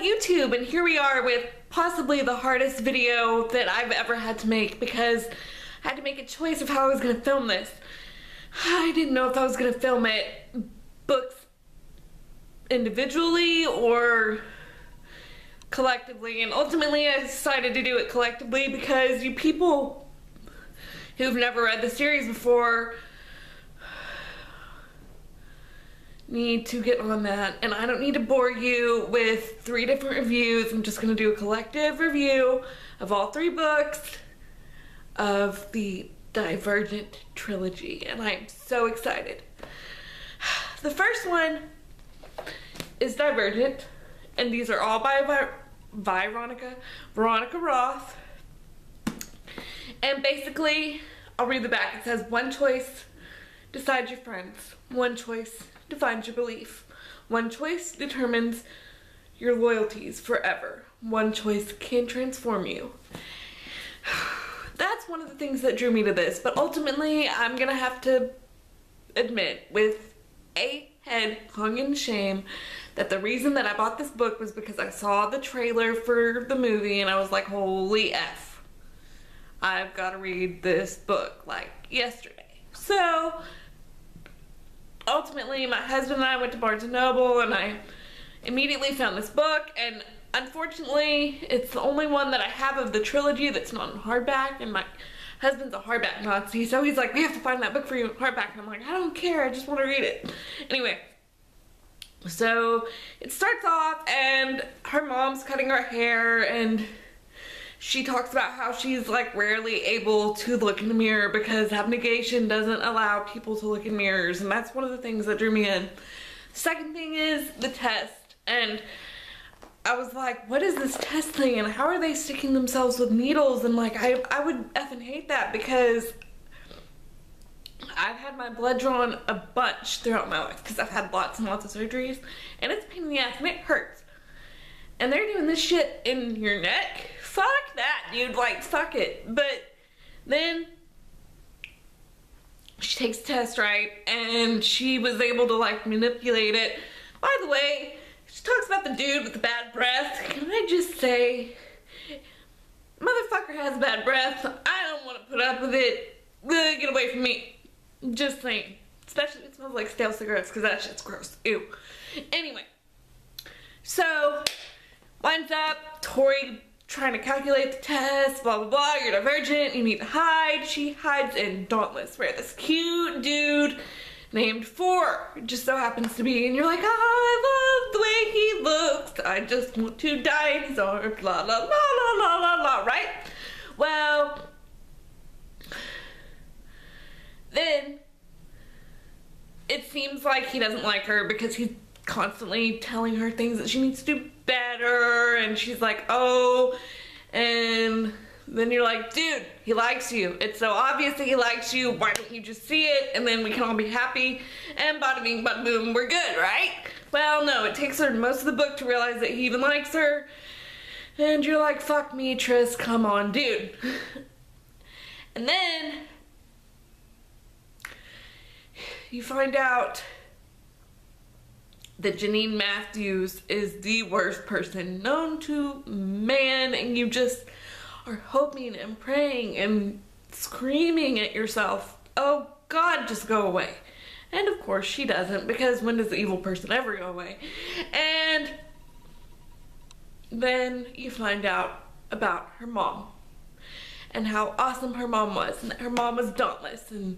YouTube, and here we are with possibly the hardest video that I've ever had to make because I had to make a choice of how I was going to film this. I didn't know if I was going to film it books individually or collectively, and ultimately I decided to do it collectively because you people who've never read the series before need to get on that, and I don't need to bore you with 3 different reviews. I'm just going to do a collective review of all 3 books of the Divergent trilogy, and I'm so excited. The first one is Divergent, and these are all by Veronica Roth, and basically I'll read the back. It says, "One choice decides your friends. One choice defines your belief. One choice determines your loyalties forever. One choice can transform you." That's one of the things that drew me to this, but ultimately I'm gonna have to admit with a head hung in shame that the reason that I bought this book was because I saw the trailer for the movie and I was like, holy F, I've got to read this book like yesterday. So ultimately my husband and I went to Barnes & Noble and I immediately found this book, and unfortunately it's the only one that I have of the trilogy that's not in hardback, and my husband's a hardback Nazi, so he's like, we have to find that book for you in hardback, and I'm like, I don't care, I just want to read it. Anyway, so it starts off and her mom's cutting her hair and she talks about how she's like rarely able to look in the mirror because abnegation doesn't allow people to look in mirrors, and that's one of the things that drew me in. Second thing is the test, and I was like, what is this test thing and how are they sticking themselves with needles? And like, I would effing hate that because I've had my blood drawn a bunch throughout my life because I've had lots and lots of surgeries, and it's a pain in the ass and it hurts. And they're doing this shit in your neck? Fuck that, dude, like, fuck it. But then she takes the test, right, and she was able to like manipulate it. By the way, she talks about the dude with the bad breath. Can I just say, motherfucker has bad breath. I don't want to put up with it. Ugh, get away from me. Just saying. Especially if it smells like stale cigarettes, because that shit's gross. Ew. Anyway, so winds up, Tori trying to calculate the test, blah blah blah, you're divergent, you need to hide. She hides in Dauntless, where this cute dude named Four just so happens to be, and you're like, I love the way he looks, I just want to die in his arms, la la la la la la la, right? Well, then it seems like he doesn't like her because he's constantly telling her things that she needs to do better, and she's like, oh, and then you're like, dude, he likes you. It's so obvious that he likes you. Why don't you just see it, and then we can all be happy, and bada bing, bada boom, we're good, right? Well, no, it takes her most of the book to realize that he even likes her, and you're like, fuck me, Tris, come on, dude. And then you find out that Janine Matthews is the worst person known to man, and you just are hoping and praying and screaming at yourself, oh God, just go away. And of course she doesn't, because when does the evil person ever go away? And then you find out about her mom and how awesome her mom was, and that her mom was dauntless, and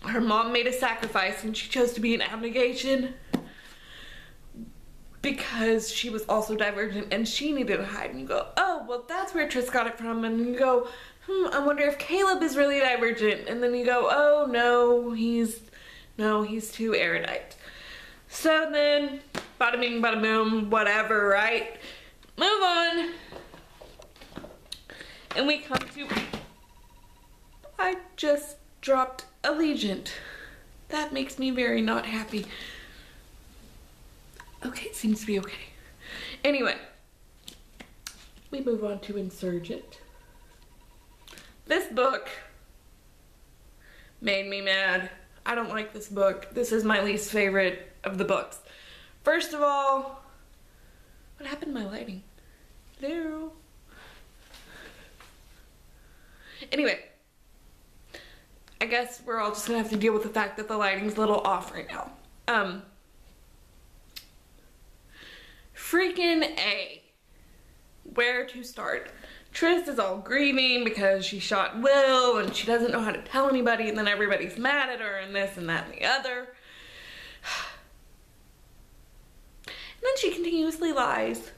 her mom made a sacrifice and she chose to be in abnegation because she was also divergent and she needed to hide. And you go, oh, well, that's where Tris got it from. And you go, I wonder if Caleb is really divergent. And then you go, oh no, he's too erudite. So then, bada bing, bada boom, whatever, right? Move on. And we come to, I just dropped Allegiant. That makes me very not happy. Okay, it seems to be okay. Anyway, we move on to Insurgent. This book made me mad. I don't like this book. This is my least favorite of the books. First of all, What happened to my lighting? Hello? Anyway, I guess we're all just gonna have to deal with the fact that the lighting's a little off right now. Freaking A. Where to start? Tris is all grieving because she shot Will and she doesn't know how to tell anybody, and then everybody's mad at her and this and that and the other. And then she continuously lies.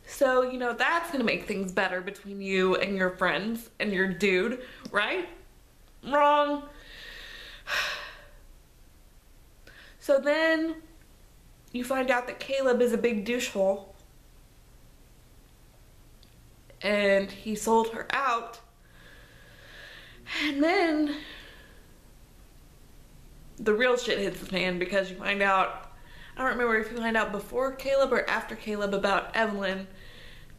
So, you know, that's gonna make things better between you and your friends and your dude, right? Wrong. So then you find out that Caleb is a big douchehole and he sold her out. And then the real shit hits the fan because you find out, I don't remember if you find out before Caleb or after Caleb, about Evelyn,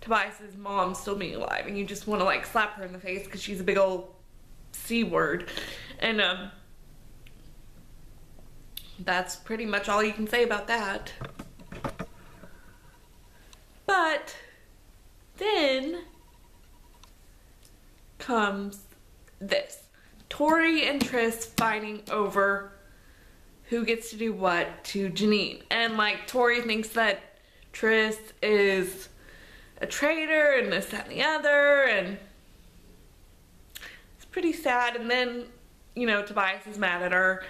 Tobias's mom, still being alive, and you just want to like slap her in the face because she's a big old C word. And that's pretty much all you can say about that. But then comes this. Tori and Tris fighting over who gets to do what to Janine. And like Tori thinks that Tris is a traitor and this, that, and the other, and it's pretty sad. And then, you know, Tobias is mad at her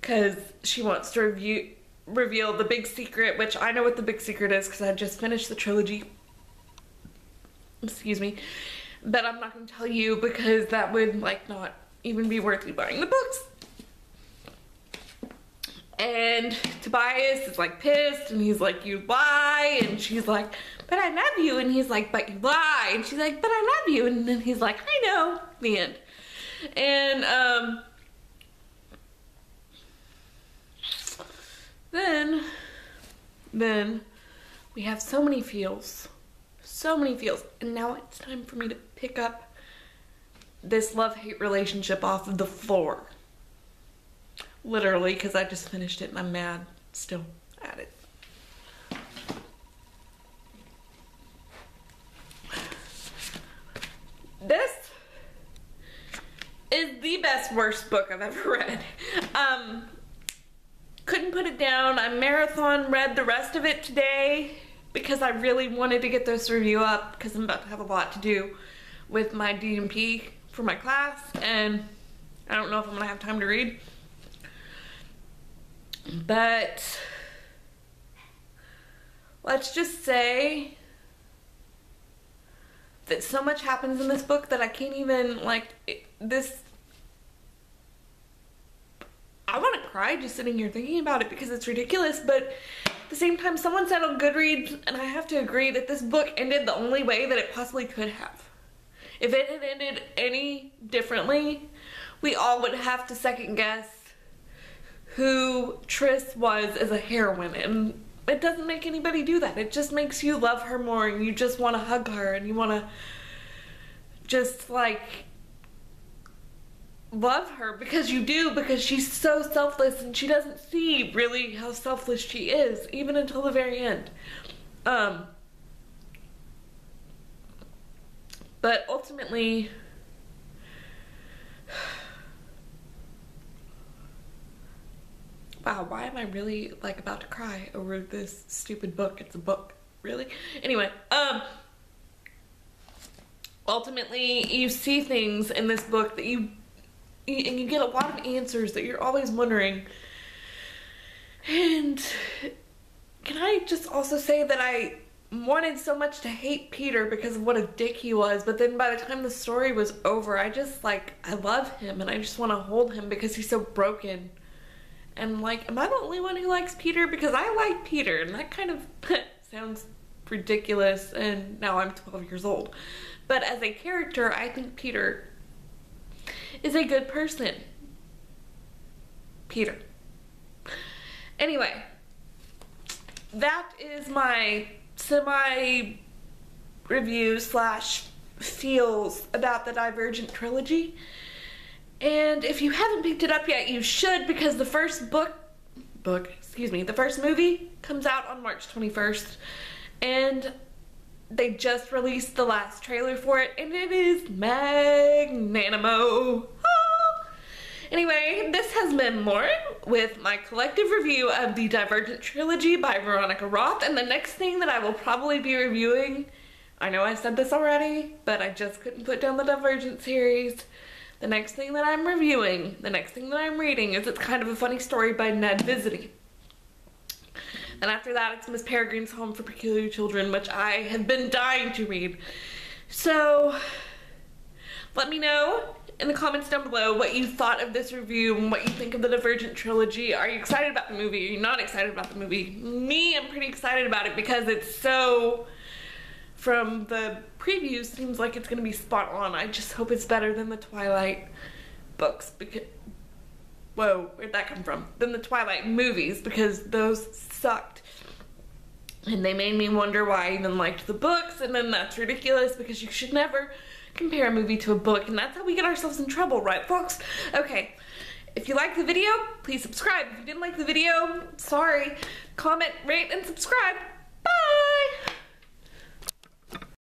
because she wants to reveal the big secret, which I know what the big secret is because I just finished the trilogy. Excuse me. But I'm not going to tell you because that would like not even be worth you buying the books. And Tobias is like pissed and he's like, you lie, and she's like, but I love you, and he's like, but you lie, and she's like, but I love you, and then he's like, I know. The end. And then we have so many feels, and now it's time for me to pick up this love-hate relationship off of the floor. Literally, because I just finished it and I'm mad still at it. This is the best worst book I've ever read. Couldn't put it down. I marathon read the rest of it today because I really wanted to get this review up because I'm about to have a lot to do with my DMP for my class, and I don't know if I'm gonna have time to read. But let's just say that so much happens in this book that I can't even, like, I want to cry just sitting here thinking about it because it's ridiculous. But at the same time, someone said on Goodreads, and I have to agree, that this book ended the only way that it possibly could have. If it had ended any differently, we all would have to second guess who Tris was as a heroine, and it doesn't make anybody do that. It just makes you love her more, and you just want to hug her, and you want to just like love her because you do, because she's so selfless, and she doesn't see really how selfless she is even until the very end. But ultimately, wow, why am I really like about to cry over this stupid book? It's a book, really? Anyway, ultimately you see things in this book that you get a lot of answers that you're always wondering. And can I just also say that I wanted so much to hate Peter because of what a dick he was, but then by the time the story was over, I just like, I love him and I just want to hold him because he's so broken. And like, am I the only one who likes Peter? Because I like Peter, and that kind of sounds ridiculous, and now I'm 12 years old. But as a character, I think Peter is a good person. Peter. Anyway, that is my semi-review slash feels about the Divergent trilogy. And if you haven't picked it up yet, you should, because the first the first movie comes out on March 21st. and they just released the last trailer for it, and it is magnanimo. Ah. Anyway, this has been Lauren with my collective review of the Divergent trilogy by Veronica Roth, and the next thing that I will probably be reviewing, I know I said this already, but I just couldn't put down the Divergent series. The next thing that I'm reviewing, the next thing that I'm reading is It's Kind of a Funny Story by Ned Visiting. And after that, it's Miss Peregrine's Home for Peculiar Children, which I have been dying to read. So, let me know in the comments down below what you thought of this review and what you think of the Divergent trilogy. Are you excited about the movie? Are you not excited about the movie? Me, I'm pretty excited about it because it's so... From the previews, seems like it's going to be spot on. I just hope it's better than the Twilight books. Because, whoa, where'd that come from? Than the Twilight movies, because those sucked. And they made me wonder why I even liked the books, and then that's ridiculous because you should never compare a movie to a book, and that's how we get ourselves in trouble, right, folks? Okay, if you liked the video, please subscribe. If you didn't like the video, sorry. Comment, rate, and subscribe.